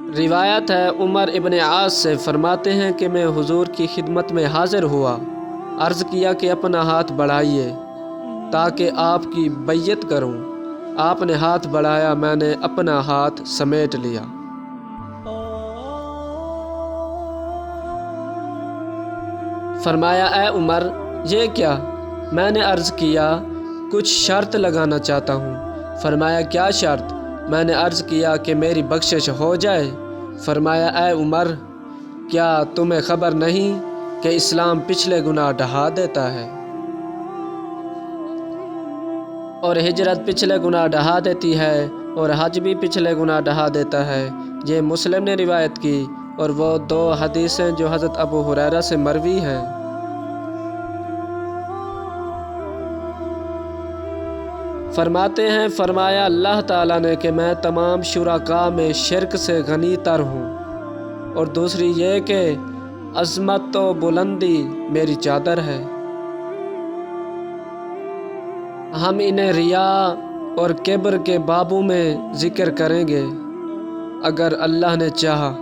روایت ہے عمر ابن عاص سے، فرماتے ہیں کہ میں حضور کی خدمت میں حاضر ہوا، عرض کیا کہ اپنا ہاتھ بڑھائیے تاکہ آپ کی بیعت کروں۔ آپ نے ہاتھ بڑھایا، میں نے اپنا ہاتھ سمیٹ لیا۔ فرمایا اے عمر یہ کیا؟ میں نے عرض کیا کچھ شرط لگانا چاہتا ہوں۔ فرمایا کیا شرط؟ میں نے عرض کیا کہ میری بخشش ہو جائے۔ فرمایا اے عمر کیا تمہیں خبر نہیں کہ اسلام پچھلے گناہ ڈھا دیتا ہے اور ہجرت پچھلے گناہ ڈھا دیتی ہے اور حج بھی پچھلے گناہ ڈھا دیتا ہے۔ یہ مسلم نے روایت کی اور وہ 2 حدیثیں جو حضرت ابو ہریرہ سے مروی ہیں۔ فرماتے ہیں فرمایا اللہ تعالیٰ نے کہ میں تمام شرکاء میں شرک سے غنی تر ہوں، اور دوسری یہ کہ عظمت و بلندی میری چادر ہے۔ ہم انہیں ریا اور کبر کے بابوں میں ذکر کریں گے اگر اللہ نے چاہا۔